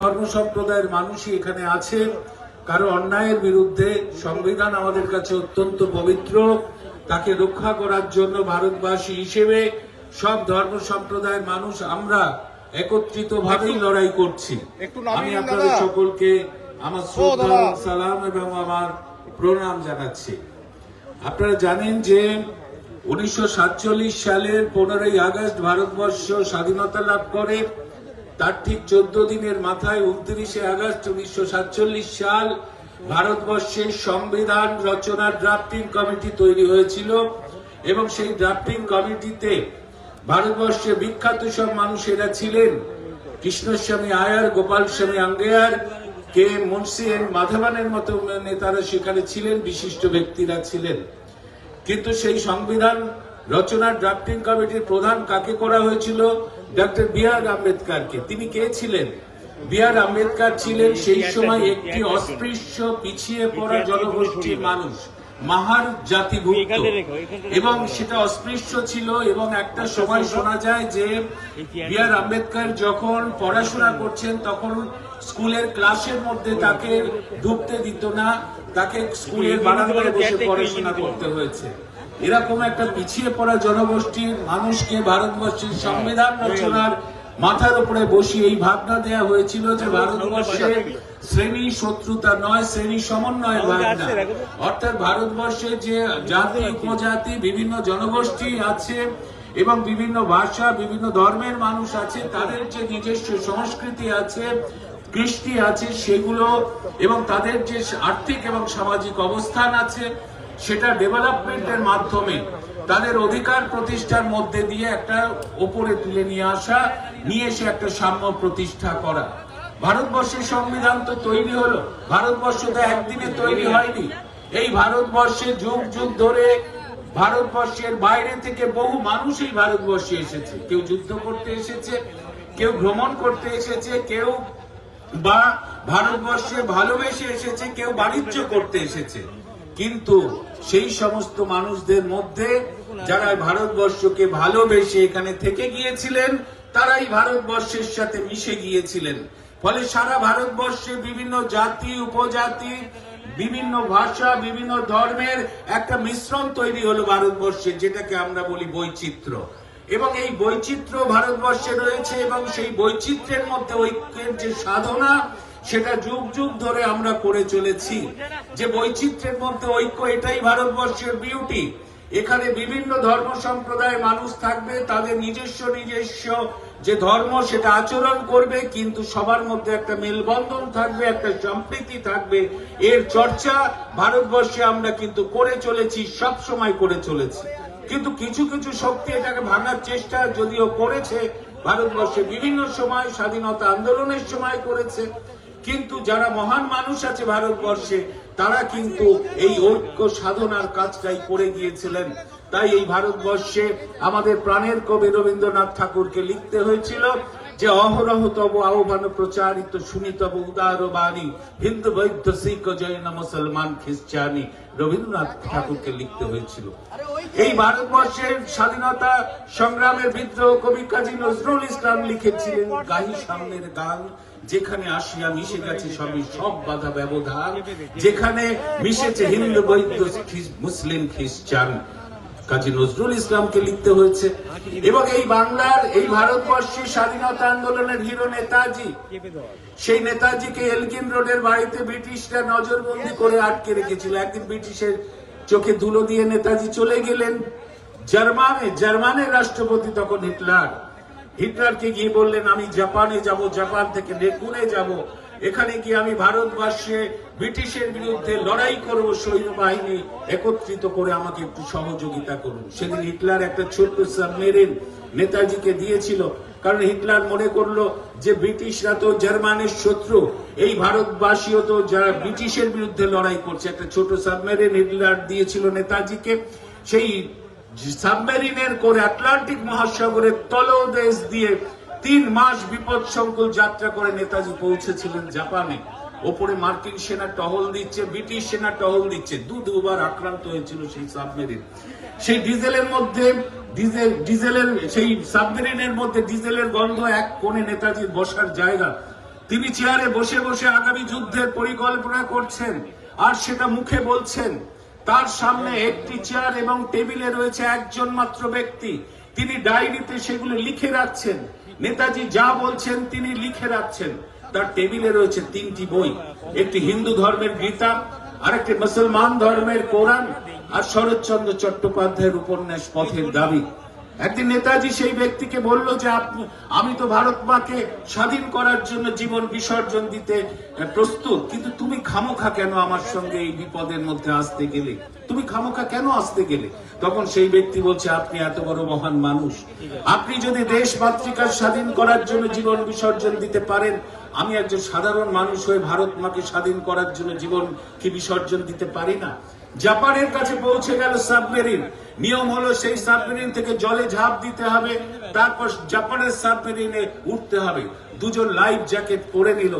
ধর্ম সম্প্রদায়ের মানুষই এখানে আছে। কারো অন্যায়ের বিরুদ্ধে সংবিধান আমাদের কাছে অত্যন্ত পবিত্র, তাকে রক্ষা করার জন্য ভারতবাসী হিসেবে সব ধর্ম সম্প্রদায়ের মানুষ আমরা একত্রিত ভাবেই লড়াই করছি। আমি আপনাদের সকলকে আমার শ্রদ্ধা সালাম এবং আমার প্রণাম জানাচ্ছি। আপনারা জানেন যে 1947 সালের 15ই আগস্ট ভারতবর্ষ স্বাধীনতা লাভ করে। তার ঠিক 14 দিনের মাথায় 29শে আগস্ট 1947 সাল ভারতবর্ষের সংবিধান রচনার ড্রাফটিং কমিটি তৈরি হয়েছিল এবং সেই ড্রাফটিং কমিটিতে ভারতবর্ষের বিখ্যাত সব মানুষেরা ছিলেন। কৃষ্ণস্বামী আয়ার, গোপাল স্বামী আঙ্গেয়ার, কে মুন্সি এন মাধবানের মতো নেতারা সেখানে ছিলেন, বিশিষ্ট ব্যক্তিরা ছিলেন। কিন্তু সেই সংবিধান রচনার ড্রাফটিং কমিটির প্রধান কাকে করা হয়েছিল? ডক্টর বি আর আম্বেদকরকে। তিনি কে ছিলেন? বি আর আম্বেদকর ছিলেন সেই সময় একটি অস্পৃশ্য পিছিয়ে পড়া জনগোষ্ঠীর মানুষ, মাহার জাতিভুক্ত, এবং সেটা অস্পৃশ্য ছিল। এবং একটা সময় শোনা যায় যে বি আর আম্বেদকর যখন পড়াশোনা করছেন তখন স্কুলের ক্লাসের মধ্যে তাকে ঢুকতে দিত না, তাকে স্কুলের বারান্দায় বসে পড়াশোনা করতে হয়েছে। এরকম একটা পিছিয়ে পড়া জনগোষ্ঠীর মানুষকে ভারতবর্ষের সংবিধান রচনার মাথার উপরে বসিয়ে এই ভাবনা দেয়া হয়েছিল যে ভারতবর্ষে শ্রেণী শত্রুতা নয়, শ্রেণী সমন্বয়ের ভাবনা। অর্থাৎ ভারতবর্ষে যে জাতি উপজাতি বিভিন্ন জনগোষ্ঠী আছে এবং বিভিন্ন ভাষা বিভিন্ন ধর্মের মানুষ আছে, তাদের যে নিজস্ব সংস্কৃতি আছে, কৃষ্টি আছে, সেগুলো এবং তাদের যে আর্থিক এবং সামাজিক অবস্থান আছে, সেটা ডেভেলপমেন্টের মাধ্যমে তাদের অধিকার প্রতিষ্ঠার মধ্যে দিয়ে একটা ওপরে তুলে নিয়ে আসা, নিয়ে এসে একটা সাম্য প্রতিষ্ঠা করা। ভারতবর্ষের সংবিধান তো তৈরি হলো, ভারতবর্ষ তো একদিনে তৈরি হয়নি। এই ভারতবর্ষে যুগ যুগ ধরে ভারতবর্ষের বাইরে থেকে বহু মানুষ এই ভারতবর্ষে এসেছে। কেউ যুদ্ধ করতে এসেছে, কেউ ভ্রমণ করতে এসেছে, কেউ বা ভারতবর্ষে ভালোবেসে এসেছে, কেউ বাণিজ্য করতে এসেছে। কিন্তু সেই সমস্ত মানুষদের মধ্যে যারা ভারতবর্ষকে ভালোবেসে এখানে থেকে গিয়েছিলেন, তারাই ভারতবর্ষের সাথে মিশে গিয়েছিলেন। ফলে সারা ভারতবর্ষে বিভিন্ন জাতি উপজাতি, বিভিন্ন ভাষা বিভিন্ন ধর্মের একটা মিশ্রণ তৈরি হলো ভারতবর্ষে, যেটাকে আমরা বলি বৈচিত্র্য। এবং এই বৈচিত্র্য ভারতবর্ষে রয়েছে এবং সেই বৈচিত্র্যের মধ্যে ঐক্যের যে সাধনা, সেটা যুগ যুগ ধরে আমরা করে চলেছি। যে বৈচিত্র্যের মধ্যে ঐক্য, এটাই ভারতবর্ষের বিউটি। এখানে বিভিন্ন ধর্ম সম্প্রদায়ের মানুষ থাকবে, তাদের নিজস্ব নিজস্ব যে ধর্ম সেটা আচরণ করবে, কিন্তু সবার মধ্যে একটা মেলবন্ধন থাকবে, একটা সম্প্রীতি থাকবে। এর চর্চা ভারতবর্ষে আমরা কিন্তু করে চলেছি, সব সময় করে চলেছি। কিন্তু কিছু কিছু শক্তি এটাকে ভাঙার চেষ্টা যদিও করেছে, ভারতবর্ষে বিভিন্ন সময় স্বাধীনতা আন্দোলনের সময় করেছে, কিন্তু যারা মহান মানুষ আছে ভারতবর্ষে, তারা কিন্তু এই ঐক্য সাধনার কাজটাই করে গিয়েছিলেন। তাই এই ভারতবর্ষে আমাদের প্রাণের কবি রবীন্দ্রনাথ ঠাকুরকে লিখতে হয়েছিল যে অহরহ তব আহ্বান প্রচারিত শুনিতব উদার বাণী, হিন্দু বৌদ্ধ শিখ জৈন মুসলমান খ্রিস্টানি। রবীন্দ্রনাথ ঠাকুরকে লিখতে হয়েছিল। এই ভারতবর্ষের স্বাধীনতা সংগ্রামের বিদ্রোহ কবি কাজী নজরুল ইসলাম লিখেছিলেন গাহি সামনের গান, যেখানে আসিয়া মিশে গেছে সবই সব বাধা ব্যবধান, যেখানে মিশেছে হিন্দু বৌদ্ধ মুসলিম খ্রিস্টান। কাজী নজরুল ইসলামকে লিখতে হয়েছে। এবং এই বাংলার এই ভারতবর্ষের স্বাধীনতা আন্দোলনের হিরো নেতাজি, সেই নেতাজিকে এলগিন রোডের বাড়িতে ব্রিটিশরা নজরবন্দি করে আটকে রেখেছিল। একদিন ব্রিটিশের চোখে ধুলো দিয়ে নেতাজি চলে গেলেন জার্মানের রাষ্ট্রপতি তখন হিটলারকে গিয়ে বললেন আমি জাপানে যাব, জাপান থেকে নেকুনে যাব, এখানে গিয়ে আমি ভারতবর্ষে ব্রিটিশের বিরুদ্ধে লড়াই করব, সৈন্যবাহিনী একত্রিত করে আমাকে একটু সহযোগিতা করুন। সেদিন হিটলার একটা ছোট্ট সাবমেরিন নেতাজিকে দিয়েছিল, কারণ হিটলার মনে করলো যে ব্রিটিশরা তো জার্মানের শত্রু, এই ভারতবাসীও তো যারা ব্রিটিশের বিরুদ্ধে লড়াই করছে। একটা ছোট সাবমেরিন হিটলার দিয়েছিল নেতাজিকে। সেই সাবমেরিনের করে আটলান্টিক মহাসাগরের তলদেশ দিয়ে 3 মাস বিপদ সংকুল যাত্রা করে নেতাজি পৌঁছেছিলেন জাপানে। ওপরে মার্কিন সেনা টহল দিচ্ছে, ব্রিটিশ সেনা টহল দিচ্ছে। দুবার আক্রান্ত হয়েছিল সেই সাবমেরিন। সেই ডিজেলের মধ্যে সেই সাবমেরিনের মধ্যে ডিজেলের গন্ধ, এক কোণে নেতাজির বসার জায়গা। তিনি চেয়ারে বসে বসে আগামী যুদ্ধের পরিকল্পনা করছেন আর সেটা মুখে বলছেন। তার সামনে একটি চেয়ার এবং টেবিলে রয়েছে একজন মাত্র ব্যক্তি, তিনি ডায়েরিতে সেগুলো লিখে রাখছেন। নেতাজি যা বলছেন তিনি লিখে রাখছেন। তার টেবিলে রয়েছে 3টি বই, একটি হিন্দু ধর্মের গীতা, আরেকটি মুসলমান ধর্মের কোরআন, আর শরৎচন্দ্র চট্টোপাধ্যায়ের উপন্যাস পথের দাবি। একদিন নেতাজি সেই ব্যক্তিকে বলল যে আমি তো ভারত মাকে স্বাধীন করার জন্য জীবন বিসর্জন দিতে প্রস্তুত, কিন্তু তুমি খামোখা কেন আমার সঙ্গে এই বিপদের মধ্যে আসতে গেলে? তুমি খামোখা কেন আসতে গেলে? তখন সেই ব্যক্তি বলছে, আপনি এত বড় মহান মানুষ, আপনি যদি দেশ মাতৃকার স্বাধীন করার জন্য জীবন বিসর্জন দিতে পারেন, আমি একজন সাধারণ মানুষ হয়ে ভারত মাকে স্বাধীন করার জন্য জীবন কি বিসর্জন দিতে পারি না? জাপানের কাছে পৌঁছে গেল সাবমেরিন। নিয়ম হলো সেই সাবমেরিন থেকে জলে ঝাঁপ দিতে হবে, তারপর জাপানের সাবমেরিনে উঠতে হবে। দুজন লাইফ জ্যাকেট পরে নিল।